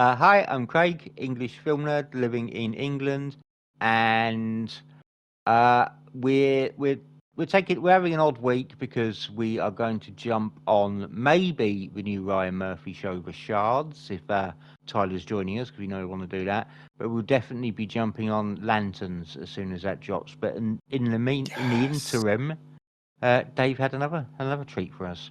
Hi, I'm Craig, English film nerd living in England, and uh, we're we're we're having an odd week because we are going to jump on maybe the new Ryan Murphy show, The Shards, if Tyler's joining us, because we know we want to do that. But we'll definitely be jumping on Lanterns as soon as that drops. But in the interim, Dave had another treat for us.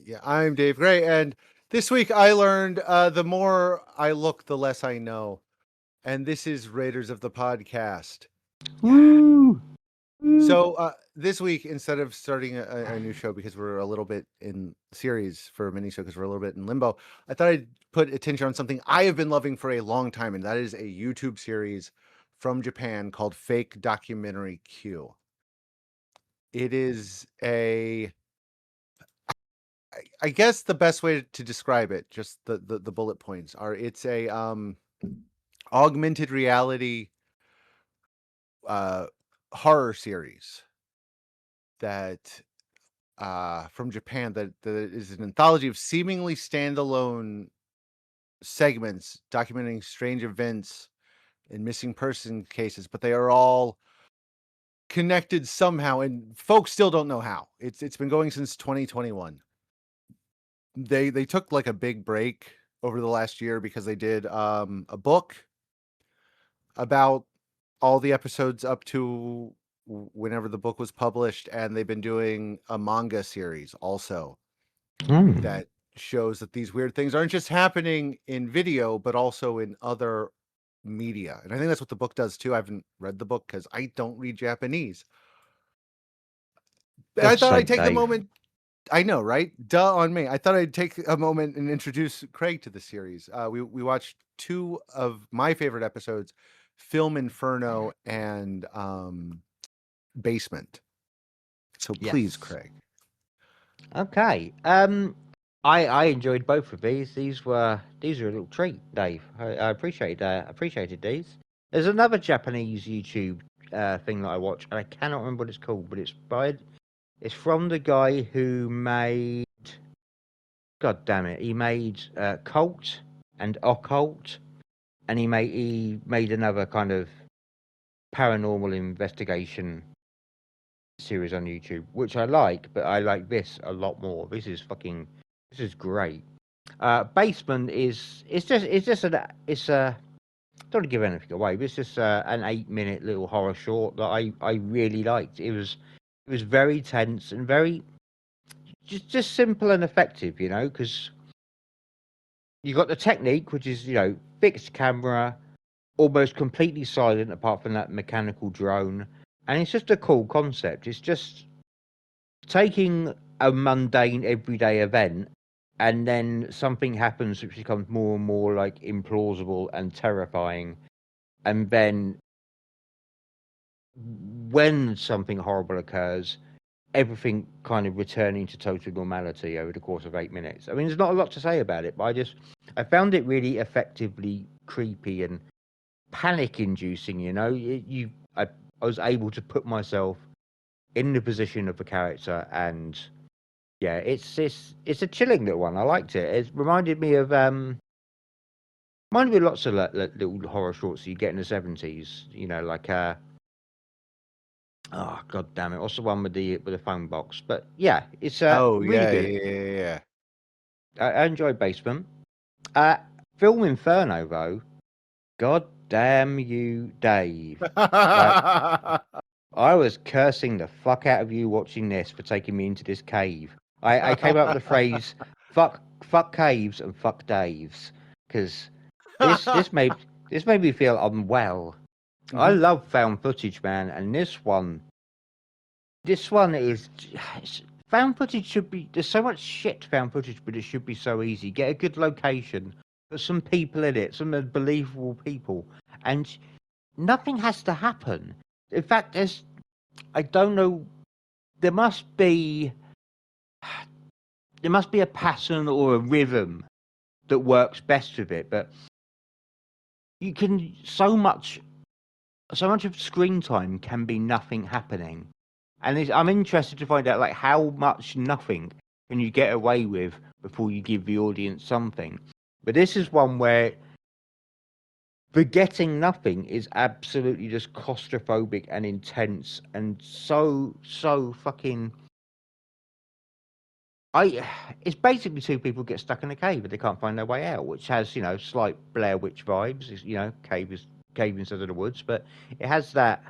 Yeah, I'm Dave Gray, and this week I learned the more I look, the less I know. And this is Raiders of the Podcast. Woo! So this week, instead of starting a new show because we're a little bit in series for a mini show because we're a little bit in limbo, I thought I'd put attention on something I have been loving for a long time, and that is a YouTube series from Japan called Fake Documentary Q. It is I guess the best way to describe it, just the bullet points are it's a augmented reality uh horror series that from Japan that is an anthology of seemingly standalone segments documenting strange events and missing person cases, but they are all connected somehow, and folks still don't know how. It's been going since 2021. They took like a big break over the last year because they did a book about all the episodes up to whenever the book was published, and they've been doing a manga series also that shows that these weird things aren't just happening in video but also in other media. And I think that's what the book does too. I haven't read the book because I don't read Japanese. I God's thought I'd sake, take a Dave. moment. I know, right? Duh on me. I thought I'd take a moment and introduce Craig to the series. We watched two of my favorite episodes, Film Inferno and Basement. So please, Yes. Craig. Okay. I enjoyed both of these. These were a little treat, Dave. I appreciated these. There's another Japanese YouTube thing that I watch, and I cannot remember what it's called, but it's from the guy who made. God damn it! He made Cult and Occult, and he made another kind of paranormal investigation series on YouTube, which I like, but I like this a lot more. This is great. Basement is it's a don't want to give anything away, but it's just an 8 minute little horror short that I really liked. It was very tense and very just simple and effective, you know, because you got the technique, which is fixed camera, almost completely silent apart from that mechanical drone, and it's just a cool concept. It's just taking a mundane everyday event and then something happens which becomes more and more like implausible and terrifying, and then when something horrible occurs, everything kind of returning to total normality over the course of 8 minutes. I mean, there's not a lot to say about it, but I found it really effectively creepy and panic inducing. I was able to put myself in the position of the character, and yeah, it's a chilling little one. I liked it. It reminded me of lots of little horror shorts you get in the 70s. Like oh god damn it, what's the one with the phone box? But yeah, it's Oh really yeah, good. yeah, yeah, yeah. I enjoyed Basement. Uh, Film Inferno though, god damn you, Dave. Like I was cursing the fuck out of you watching this for taking me into this cave. I came up with the phrase fuck caves and fuck Daves because this made me feel unwell. I Mhm. love found footage, man, and this one is found footage should be. There's so much shit found footage, but it should be so easy. Get a good location, put some people in it, some believable people, and nothing has to happen. In fact, I don't know. There must be a pattern or a rhythm that works best with it, but you can so much of screen time can be nothing happening, and I'm interested to find out like how much nothing can you get away with before you give the audience something. But this is one where forgetting nothing is absolutely just claustrophobic and intense and so fucking. It's basically two people get stuck in a cave and they can't find their way out, which has slight Blair Witch vibes. It's, cave instead of the woods, but it has that.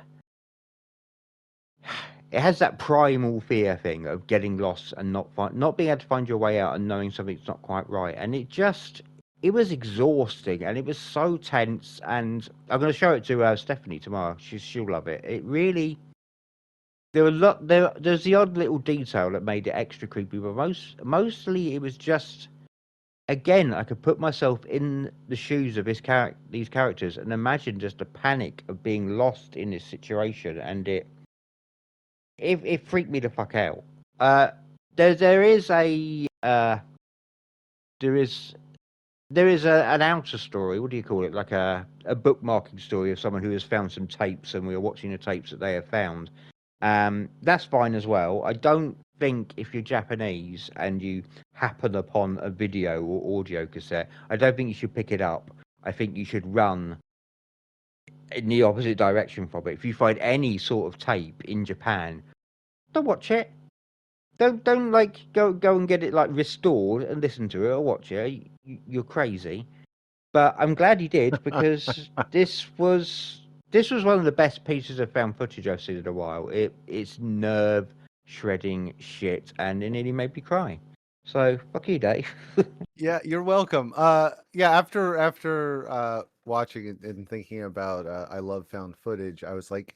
It has that primal fear thing of getting lost and not being able to find your way out and knowing something's not quite right. And it was exhausting and it was so tense. And I'm going to show it to Stephanie tomorrow. She'll love it. It really. There were there's the odd little detail that made it extra creepy, but mostly it was just. Again, I could put myself in the shoes of these characters and imagine just the panic of being lost in this situation, and it freaked me the fuck out. There is an outer story. What do you call it? Like a bookmarking story of someone who has found some tapes, and we are watching the tapes that they have found. That's fine as well. I don't think if you're Japanese and you happen upon a video or audio cassette, I don't think you should pick it up. I think you should run in the opposite direction from it. If you find any sort of tape in Japan, don't watch it. Don't like go and get it like restored and listen to it or watch it. You're crazy. But I'm glad you did because this was one of the best pieces of found footage I've seen in a while. It's nerve shredding shit, and it nearly made me cry. So fuck you, Dave. Yeah, you're welcome. Yeah, after watching it and thinking about I love found footage, I was like,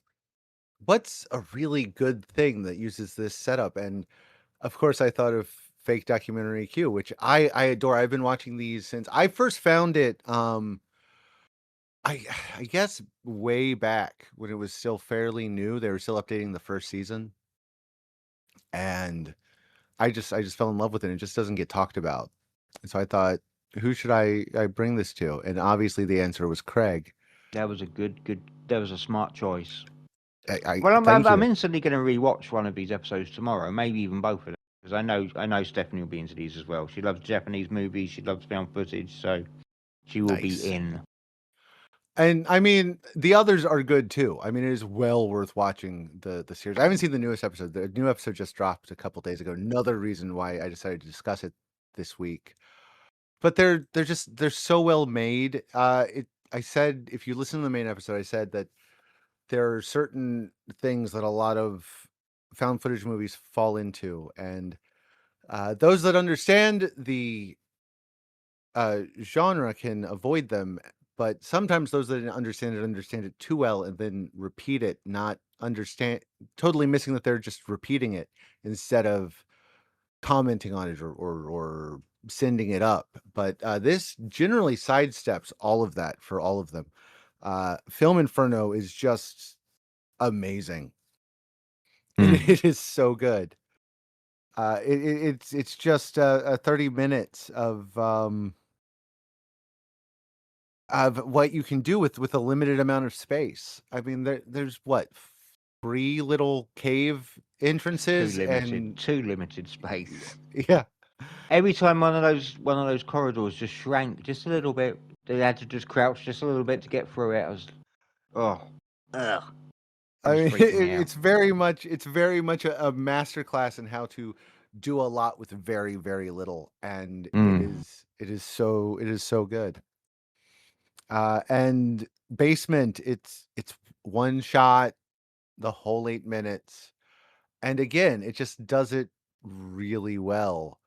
what's a really good thing that uses this setup? And of course, I thought of Fake Documentary Q, which I adore. I've been watching these since I first found it. I I guess way back when it was still fairly new. They were still updating the first season, and I just fell in love with it. It just doesn't get talked about, and so I thought, who should I bring this to? And obviously, the answer was Craig. That was a good. That was a smart choice. I Well, thank I'm you. instantly going to rewatch one of these episodes tomorrow, maybe even both of them, because I know Stephanie will be into these as well. She loves Japanese movies, she loves found footage, so she will be Nice. in. And I mean, the others are good too. I mean, it is well worth watching the series. I haven't seen the newest episode. The new episode just dropped a couple days ago. Another reason why I decided to discuss it this week. But they're so well made. I said if you listen to the main episode, I said that there are certain things that a lot of found footage movies fall into, and those that understand the genre can avoid them, but sometimes those that understand it too well and then repeat it, not understand, totally missing that they're just repeating it instead of commenting on it or sending it up. But this generally sidesteps all of that for all of them. Film Inferno is just amazing. It is so good. It's just 30 minutes of what you can do with a limited amount of space. I mean, there's what, 3 little cave entrances and Too limited space. yeah. Every time one of those corridors just shrank just a little bit, they had to just crouch just a little bit to get through it. I was, oh, ugh, it I was mean, freaking me out. it's very much a masterclass in how to do a lot with very, very little, and it is so good. And Basement, it's one shot the whole 8 minutes, and again, it just does it really well.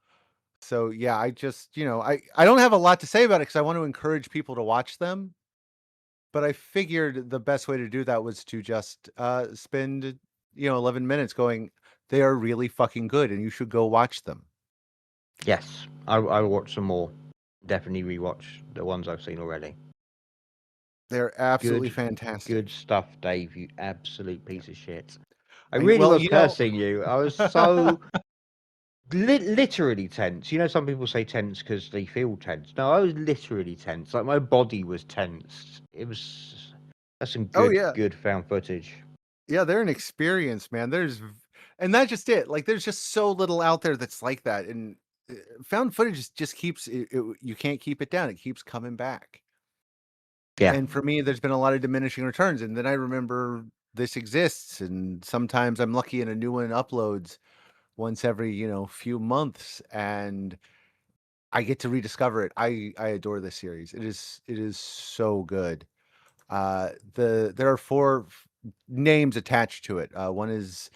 So yeah, I just, I don't have a lot to say about it because I want to encourage people to watch them, but I figured the best way to do that was to just spend 11 minutes going, they are really fucking good and you should go watch them. Yes, I'll watch some more. Definitely rewatch the ones I've seen already. They're absolutely Good, fantastic. good stuff, Dave. You absolute piece of shit. I I really well, was cursing you. I was so literally tense. You know, some people say tense because they feel tense. No, I was literally tense. Like my body was tense. That's some oh good, yeah. good found footage. Yeah, they're an experience, man. And that's just it. Like there's just so little out there that's like that. And found footage just keeps you can't keep it down. It keeps coming back. Yeah, And for me, there's been a lot of diminishing returns. And then I remember this exists, and sometimes I'm lucky and a new one uploads once every, few months, and I get to rediscover it. I adore this series. It is so good. There are four names attached to it. One is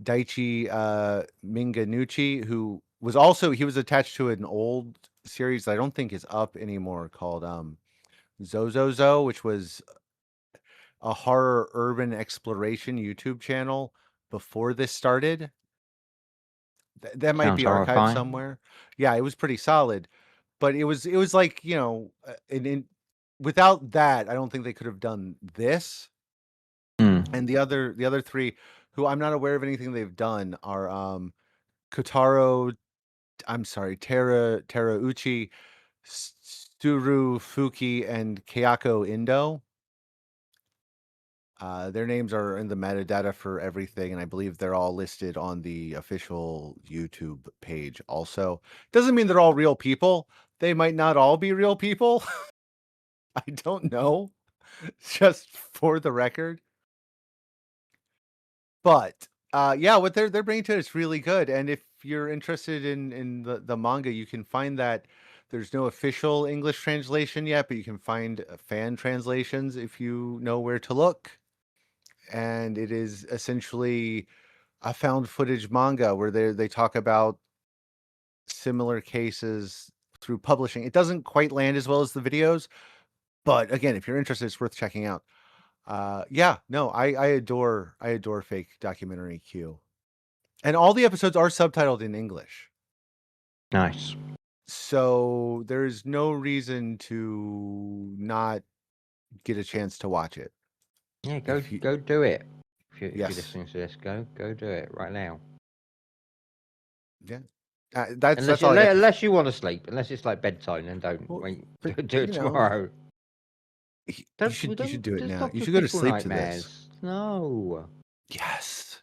Daichi Minganuchi, who he was attached to an old series that I don't think is up anymore called Zozozo, which was a horror urban exploration YouTube channel before this started. That might sounds be archived horrifying. somewhere. Yeah, it was pretty solid, but it was like, without that, I don't think they could have done this. Mm, And the other three, who I'm not aware of anything they've done, are Kotaro, I'm sorry, Terauchi, Tsuru Fuki, and Kayako Indo. Their names are in the metadata for everything, and I believe they're all listed on the official YouTube page also. Doesn't mean they're all real people. They might not all be real people. I don't know. Just for the record. But yeah, what they're bringing to it is really good. And if you're interested in the manga, you can find that there's no official English translation yet, but you can find fan translations if you know where to look. And it is essentially a found footage manga where they talk about similar cases through publishing. It doesn't quite land as well as the videos, but again, if you're interested, it's worth checking out. Yeah, no, I adore fake documentary Q. And all the episodes are subtitled in English. nice. So there's no reason to not get a chance to watch it. Yeah, If you go do it. If you're Yes. listening to this, go do it right now. Yeah. That's all I got to Unless you want to sleep, unless it's like bedtime, then don't well, wait. but Do it tomorrow. you Don't we should you should don't do it just now. not You give should go to people sleep to this. nightmares. No. Yes.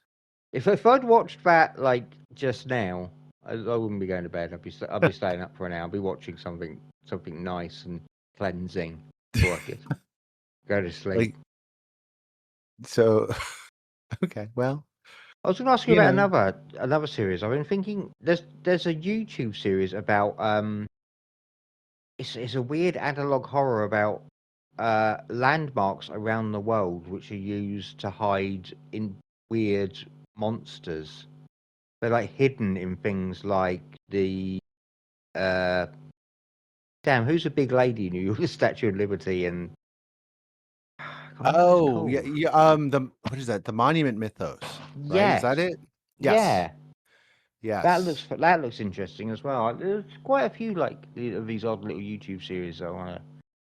If I'd watched that like just now, I wouldn't be going to bed. I'd be staying up for an hour. I'd be watching something nice and cleansing before I could go to sleep. Like so okay, well, I was going to ask you you about know. another series. I've been thinking there's a YouTube series about it's a weird analog horror about landmarks around the world which are used to hide in weird monsters. They're like hidden in things like the uh damn, who's a big lady in New York? The Statue of Liberty and I can't remember what it's Oh, yeah, called. yeah, the what is that? The Monument Mythos, right? Is that Yes, it? Yes. yeah. Yes. That looks interesting as well. There's quite a few like of these odd little YouTube series I want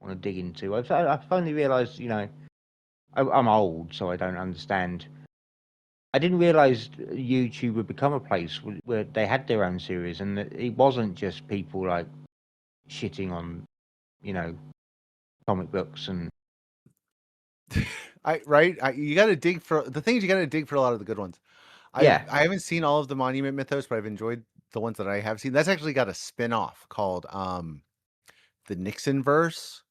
to dig into. I've finally realised, I'm old, so I don't understand. I didn't realize YouTube would become a place where they had their own series, and that it wasn't just people like shitting on, you know, comic books and You got to dig for the things. You got to dig for a lot of the good ones. yeah. I haven't seen all of the Monument Mythos, but I've enjoyed the ones that I have seen. That's actually got a spin-off called the Nixon verse,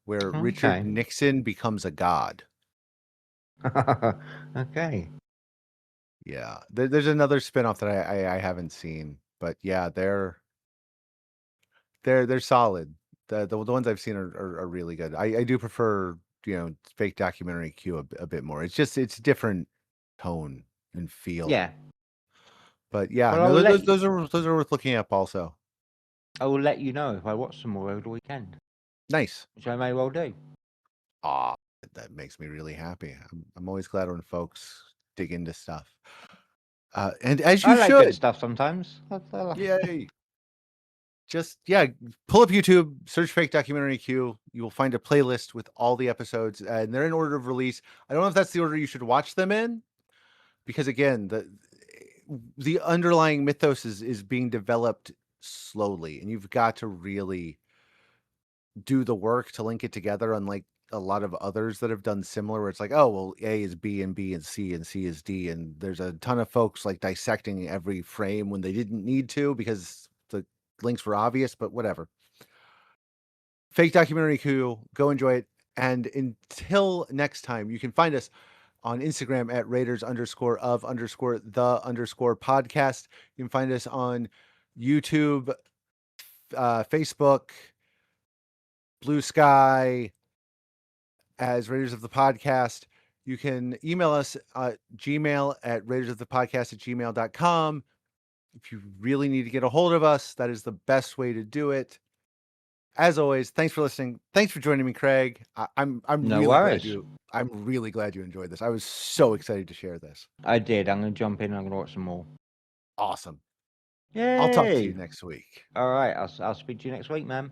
where Richard Okay. Nixon becomes a god. Okay. Yeah, there's another spin-off that I haven't seen, but yeah, they're solid. The ones I've seen are really good. I do prefer, fake documentary Q a bit more. It's different tone and feel. Yeah. But yeah, Well, no, those are worth looking up also. I will let you know if I watch some more over the weekend, Nice. which I may well do. Ah, that makes me really happy. I'm always glad when folks dig into stuff. And as I you like good should. stuff sometimes. Yay. Just yeah, pull up YouTube, search fake documentary Q. You will find a playlist with all the episodes, and they're in order of release. I don't know if that's the order you should watch them in, because again, the underlying mythos is being developed slowly, and you've got to really do the work to link it together, unlike a lot of others that have done similar, where it's like, oh well, A is B and B and C is D, and there's a ton of folks like dissecting every frame when they didn't need to because the links were obvious, but whatever. Fake documentary coup. Go enjoy it. And until next time, you can find us on Instagram at Raiders_of_the_podcast. You can find us on YouTube, Facebook, Blue Sky as Raiders of the Podcast. You can email us Gmail at raidersofthepodcast@gmail.com. If you really need to get a hold of us, that is the best way to do it. As always, thanks for listening. Thanks for joining me, Craig. I'm No really glad worries. I'm really glad you enjoyed this. I was so excited to share this. I did. I'm going to jump in and I'm going to watch some more. Awesome. Yay! I'll talk to you next week. All right. I'll speak to you next week, man.